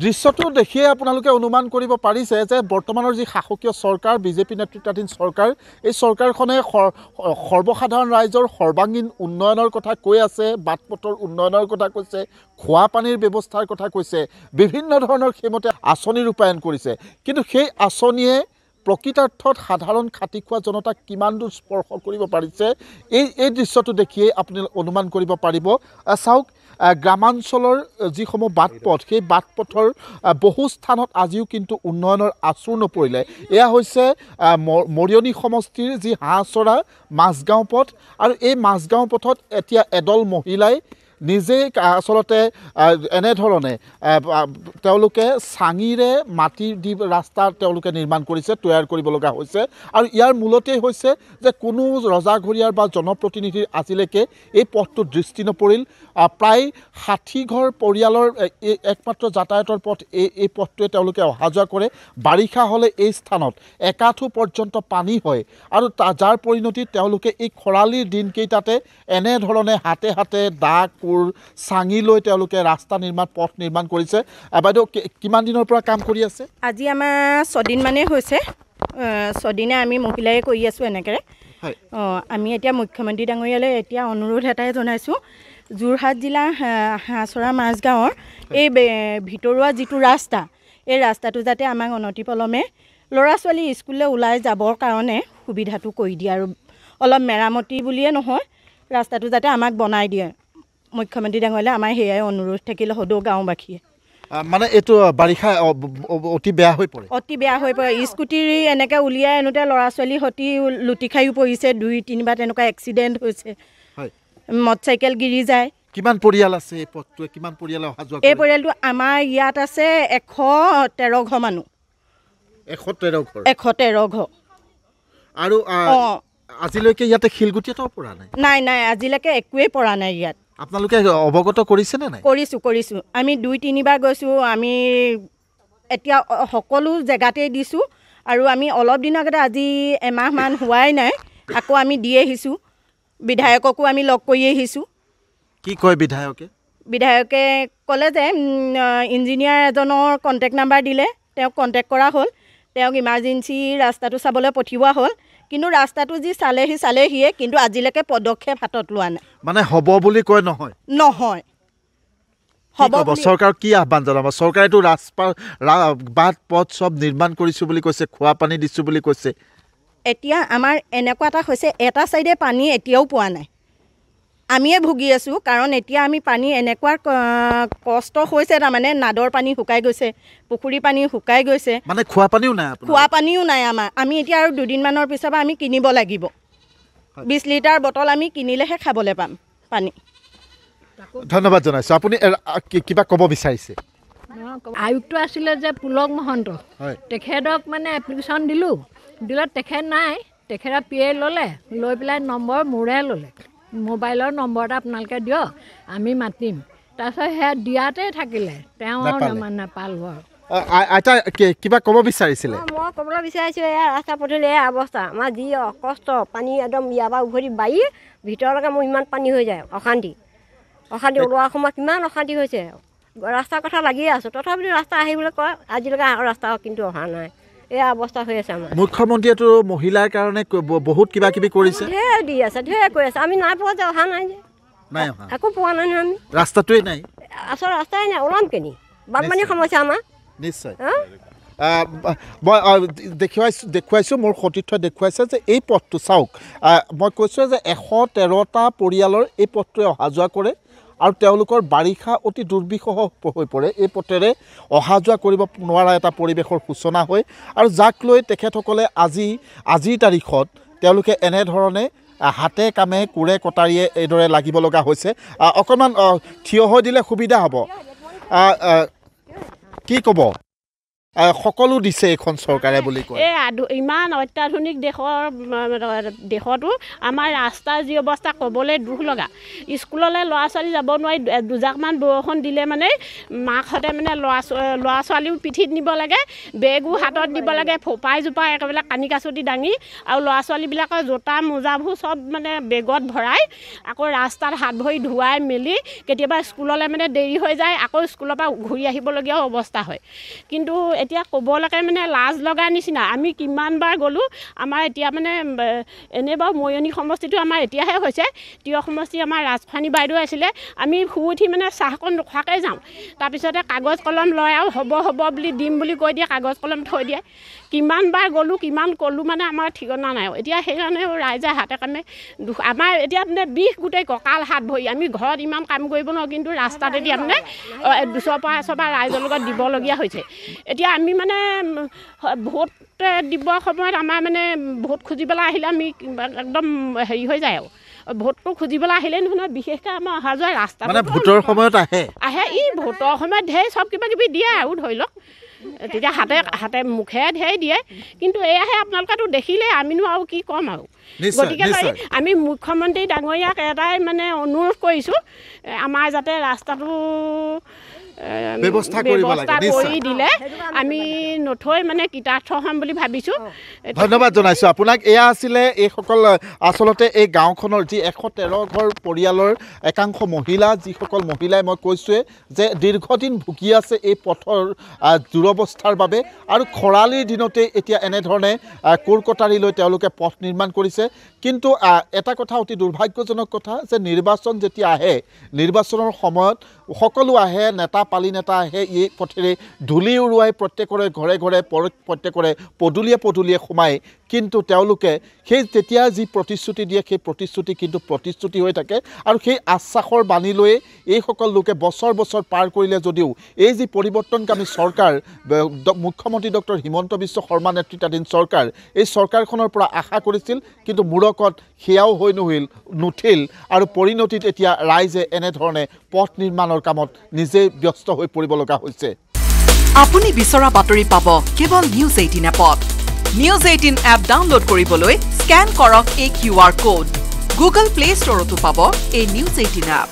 দৃশ্যটো দেখিয়ে আপোনালোকে অনুমান কৰিব পাৰিছে যে বৰ্তমানৰ যি শাসকীয় চৰকাৰ বিজেপি নেতৃত্বাধীন চৰকাৰ এই চৰকাৰখনে সৰ্বসাধাৰণ ৰাইজৰ সৰ্বাংগীন উন্নয়নৰ কথা কৈ আছে, বাট পথৰ উন্নয়নৰ কথা কৈছে, খোৱা পানীৰ ব্যৱস্থাৰ কথা কৈছে, বিভিন্ন ধৰণৰ সেইমতে আঁচনি ৰূপায়ণ কৰিছে। কিন্তু সেই আঁচনিয়ে প্ৰকৃতাৰ্থত সাধাৰণ খাটি খোৱা জনতাক কিমান দূৰ স্পৰ্শ কৰিব পাৰিছে এই দৃশ্যটো দেখিয়ে আপুনি অনুমান কৰিব পাৰিব। চাওক, গ্ৰামাঞ্চলৰ যিসমূহ বাট পথ সেই বাট পথৰ বহু স্থানত আজিও কিন্তু উন্নয়নৰ আঁচোৰ নপৰিলে। এয়া হৈছে মৰিয়নি সমষ্টিৰ যি হাঁহচৰা মাজগাঁও পথ, আৰু এই মাজগাঁও পথত এতিয়া এদল মহিলাই নিজেই আচলতে এনেধৰণে তেওঁলোকে চাঙিৰে মাটি দি ৰাস্তা তেওঁলোকে নিৰ্মাণ কৰিছে, তৈয়াৰ কৰিব লগা হৈছে। আৰু ইয়াৰ মূলতেই হৈছে যে কোনো ৰজাঘৰীয়াৰ বা জনপ্ৰতিনিধিৰ আজিলৈকে এই পথটোত দৃষ্টি নপৰিল। প্ৰায় 60 ঘৰ পৰিয়ালৰ একমাত্ৰ যাতায়াতৰ পথ এই পথটোৱে তেওঁলোকে অহা যোৱা কৰে। বাৰিষা হ'লে এই স্থানত একাঠু পৰ্যন্ত পানী হয়, আৰু যাৰ পৰিণতিত তেওঁলোকে এই খৰালিৰ দিনকেইটাতে এনেধৰণে হাতে হাতে দা কোৰ চাঙি লৈ তেওঁলোকে ৰাস্তা নিৰ্মাণ পথ নিৰ্মাণ কৰিছে। বাইদেউ, কিমান দিনৰ পৰা কাম কৰি আছে? আজি আমাৰ 6 দিন মানেই হৈছে। 6 দিনে আমি মহিলাই কৰি আছোঁ এনেকৈ। আমি এতিয়া মুখ্যমন্ত্ৰী ডাঙৰীয়ালৈ এতিয়া অনুৰোধ এটাই জনাইছোঁ, যোৰহাট জিলা হাঁহচৰা মাজগাঁৱৰ এই ভিতৰুৱা যিটো ৰাস্তা, এই ৰাস্তাটো যাতে আমাক অনতিপলমে ল'ৰা ছোৱালী স্কুললৈ ওলাই যাবৰ কাৰণে সুবিধাটো কৰি দিয়ে, আৰু অলপ মেৰামতি বুলিয়ে নহয়, ৰাস্তাটো যাতে আমাক বনাই দিয়ে মুখ্যমন্ত্ৰী ডাঙৰীয়ালৈ আমাৰ সেয়াই অনুৰোধ থাকিলে সদৌ গাঁওবাসীয়ে। মানে এইটো বাৰিষা অতি বেয়া হৈ পৰে, অতি বেয়া হৈ পৰে। স্কুটি এনেকৈ উলিয়াই আনোতে ল'ৰা ছোৱালী সতি লুটি খায়ো পৰিছে, 2-3বাৰ তেনেকুৱা এক্সিডেণ্ট হৈছে। মটৰচাইকেল গিৰি যায়। কিমান পৰিয়াল আছে এই পথটোৱে? কিমান পৰিয়াল অহা যোৱা কৰে? এই পৰিয়ালটো আমাৰ ইয়াত আছে 113 ঘৰ মানুহ। 113 ঘৰ? 113 ঘৰ। আৰু আজিলৈকে ইয়াতে শিলগুটি এটাও পৰা নাই? নাই, আজিলৈকে একোৱেই পৰা নাই ইয়াত। আপোনালোকে অৱগত কৰিছেনে নাই? কৰিছোঁ। আমি 2-3বাৰ গৈছোঁ। আমি এতিয়া সকলো জেগাতেই দিছোঁ, আৰু আমি অলপ দিনৰ আগতে আজি এমাহমান হোৱাই নাই আকৌ আমি দি আহিছোঁ। বিধায়ককো আমি লগ কৰি আহিছোঁ। কি কয় বিধায়কে? বিধায়কে ক'লে যে ইঞ্জিনিয়াৰ এজনৰ কণ্টেক্ট নাম্বাৰ দিলে, তেওঁক কণ্টেক্ট কৰা হ'ল, তেওঁক ইমাৰ্জেঞ্চি ৰাস্তাটো চাবলৈ পঠিওৱা হ'ল। কিন্তু ৰাস্তাটো যি চালেহিয়ে, কিন্তু আজিলৈকে পদক্ষেপ হাতত লোৱা নাই। মানে হ'ব বুলি কয়, নহয় হ'ব। চৰকাৰক কি আহ্বান জনাব? চৰকাৰেতো বাট পথ চব নিৰ্মাণ কৰিছোঁ বুলি কৈছে, খোৱা পানী দিছোঁ বুলি কৈছে। এতিয়া আমাৰ এনেকুৱা এটা হৈছে, এটা চাইডে পানী এতিয়াও পোৱা নাই, আমিয়ে ভুগি আছোঁ। কাৰণ এতিয়া আমি পানী এনেকুৱা কষ্ট হৈছে, তাৰমানে নাদৰ পানী শুকাই গৈছে, পুখুৰী পানী শুকাই গৈছে, মানে খোৱা পানীও নাই আমাৰ। আমি এতিয়া আৰু 2 দিনমানৰ পিছৰ পৰা আমি কিনিব লাগিব। 20 লিটাৰ বটল আমি কিনিলেহে খাবলৈ পাম পানী। ধন্যবাদ জনাইছোঁ। আপুনি কিবা ক'ব বিচাৰিছে? আয়ুক্ত আছিলে যে পুলক মহন্ত, তেখেতক মানে এপ্লিকেশ্যন দিলোঁ, তেখেত নাই। তেখেতে PA ল'লে, লৈ পেলাই নম্বৰ মোৰে ল'লে, মোবাইলৰ নম্বৰ এটা আপোনালোকে দিয়ক, আমি মাতিম। তাৰপিছত সেয়া দিয়াতে থাকিলে, তেওঁ নাপালোঁ আৰু। আইতা কিবা ক'ব বিচাৰিছিলে? মই ক'বলৈ বিচাৰিছোঁ, এয়া ৰাস্তা পদূলি এয়া অৱস্থা, আমাৰ যি কষ্ট, পানী একদম ইয়াৰ পৰা উভতি বাৰী ভিতৰলৈকে মোৰ ইমান পানী হৈ যায়। অশান্তি ওলোৱাৰ সময়ত কিমান অশান্তি হৈছে। ৰাস্তাৰ কথা লাগিয়ে আছোঁ, তথাপিতো ৰাস্তা আহিবলৈ কয়, আজিলৈকে ৰাস্তা কিন্তু অহা নাই। এয়া অৱস্থা হৈ আছে আমাৰ। মুখ্যমন্ত্ৰীয়েতো মহিলাৰ কাৰণে বহুত কিবা কিবি কৰিছে, ঢেৰ দি আছে, ঢেৰ কৈ আছে। আমি নাই পোৱা যে, অহা নাই যে, একো পোৱা নাই নহয়। আমি ৰাস্তাটোৱেই নাই, আচল ৰাস্তাই নাই। ওলাম কেনি? বানপানীৰ সমস্যা আমাৰ। নিশ্চয়। মই দেখুৱাইছোঁ, মোৰ সতীৰ্থই দেখুৱাইছে যে এই পথটো চাওক, মই কৈছোঁ যে 113টা পৰিয়ালৰ এই পথটোৱে অহা যোৱা কৰে, আৰু তেওঁলোকৰ বাৰিষা অতি দুৰ্বিষহ হৈ পৰে। এই পথেৰে অহা যোৱা কৰিব নোৱাৰা এটা পৰিৱেশৰ সূচনা হয়, আৰু যাক লৈ তেখেতসকলে আজিৰ তাৰিখত তেওঁলোকে এনেধৰণে হাতে কামে কোৰে কটাৰীয়ে এইদৰে লাগিব লগা হৈছে। অকণমান থিয় হৈ দিলে সুবিধা হ'ব। কি ক'ব? সকলো দিছে এইখন চৰকাৰে বুলি কয় ইমান অত্যাধুনিক দেশতো আমাৰ ৰাস্তাৰ যি অৱস্থা ক'বলৈ দুখ লগা স্কুললৈ ল'ৰা ছোৱালী যাব নোৱাৰি দুজাকমান বৰষুণ দিলে মানে মাকহঁতে মানে ল'ৰা ছোৱালীও পিঠিত নিব লাগে বেগো হাতত দিব লাগে ফোপাই জোপাই একেবাৰে কানি কাচুতি দাঙি আৰু ল'ৰা ছোৱালীবিলাকৰ জোতা মোজাবোৰ চব মানে বেগত ভৰাই আকৌ ৰাস্তাত হাত ভৰি ধুৱাই মেলি কেতিয়াবা স্কুললৈ মানে দেৰি হৈ যায় আকৌ স্কুলৰ পৰা ঘূৰি আহিবলগীয়াও অৱস্থা হয় কিন্তু এতিয়া ক'বলৈকে মানে লাজ লগা নিচিনা আমি কিমানবাৰ গ'লোঁ আমাৰ এতিয়া মানে এনেই বাৰু মৰিয়নি সমষ্টিটো আমাৰ এতিয়াহে হৈছে তিয় সমষ্টি আমাৰ ৰাজখানী বাইদেউ আছিলে আমি শুই উঠি মানে চাহকণ নোখোৱাকৈ যাওঁ তাৰপিছতে কাগজ কলম লয় আৰু হ'ব বুলি দিম বুলি কৈ দিয়ে কাগজ কলম থৈ দিয়ে কিমানবাৰ গ'লোঁ কিমান ক'লোঁ মানে আমাৰ ঠিকনা নাই এতিয়া সেইকাৰণে ৰাইজে হাতে কামে আমাৰ এতিয়া মানে বিষ গোটেই কঁকাল হাত ভৰি আমি ঘৰত ইমান কাম কৰিব নোৱাৰোঁ কিন্তু ৰাস্তাত এতিয়া মানে 200 পৰা ৰাইজৰ লগত দিবলগীয়া হৈছে এতিয়া আমি মানে ভোট দিবৰ সময়ত আমাৰ মানে ভোট খুজিবলৈ আহিলে আমি একদম হেৰি হৈ যায় আৰু ভোটটো খুজিবলৈ আহিলে নহয় বিশেষকৈ আমাৰ অহা যোৱা ৰাস্তা মানে ভোটৰ সময়ত আহে ভোটৰ সময়ত ঢেৰ চব কিবা কিবি দিয়ে আৰু ধৰি লওক তেতিয়া হাতে মুখে ঢেৰ দিয়ে কিন্তু এয়াহে আপোনালোকেতো দেখিলে আমিনো আৰু কি ক'ম আৰু গতিকে আমি মুখ্যমন্ত্ৰী ডাঙৰীয়াক এটাই মানে অনুৰোধ কৰিছোঁ আমাৰ যাতে ৰাস্তাটো ব্যৱস্থা কৰি দিলে আমি নথৈ মানে কৃতাৰ্থ হ'ম বুলি ভাবিছোঁ ধন্যবাদ জনাইছোঁ আপোনাক এয়া আছিলে এইসকল আচলতে এই গাঁওখনৰ যি 113 ঘৰ পৰিয়ালৰ একাংশ মহিলা যিসকল মহিলাই মই কৈছোঁৱে যে দীৰ্ঘদিন ভুগি আছে এই পথৰ দুৰৱস্থাৰ বাবে আৰু খৰালিৰ দিনতে এতিয়া এনেধৰণে কোৰ কটাৰী লৈ তেওঁলোকে পথ নিৰ্মাণ কৰিছে কিন্তু এটা কথা অতি দুৰ্ভাগ্যজনক কথা যে নিৰ্বাচন যেতিয়া আহে নিৰ্বাচনৰ সময়ত সকলো আহে নেতা পালি নেতা আহে এই পথেৰে ধূলি উৰুৱাই প্ৰত্যেকৰে ঘৰে ঘৰে প্ৰত্যেকৰে পদূলিয়ে সোমায় কিন্তু তেওঁলোকে সেই তেতিয়া যি প্ৰতিশ্ৰুতি দিয়ে সেই প্ৰতিশ্ৰুতি কিন্তু প্ৰতিশ্ৰুতি হৈ থাকে আৰু সেই আশ্বাসৰ বাণী লৈয়ে এইসকল লোকে বছৰ পাৰ কৰিলে যদিও এই যি পৰিৱৰ্তনকামী চৰকাৰ মুখ্যমন্ত্ৰী ডক্টৰ হিমন্ত বিশ্ব শৰ্মা নেতৃত্বাধীন চৰকাৰ এই চৰকাৰখনৰ পৰা আশা কৰিছিল কিন্তু মূৰকত সেয়াও হৈ নুঠিল আৰু পৰিণতিত এতিয়া ৰাইজে এনেধৰণে পথ নিৰ্মাণৰ কামত নিজে ব্যস্ত হৈ পৰিব লগা হৈছে আপুনি বিচৰা বাতৰি পাব কেৱল নিউজ 18 এপত নিউজ 18 এপ ডাউনলোড কৰিবলৈ স্ক্যান কৰক এই QR কোড গুগল প্লে ষ্টৰতো পাব এই নিউজ 18 এপ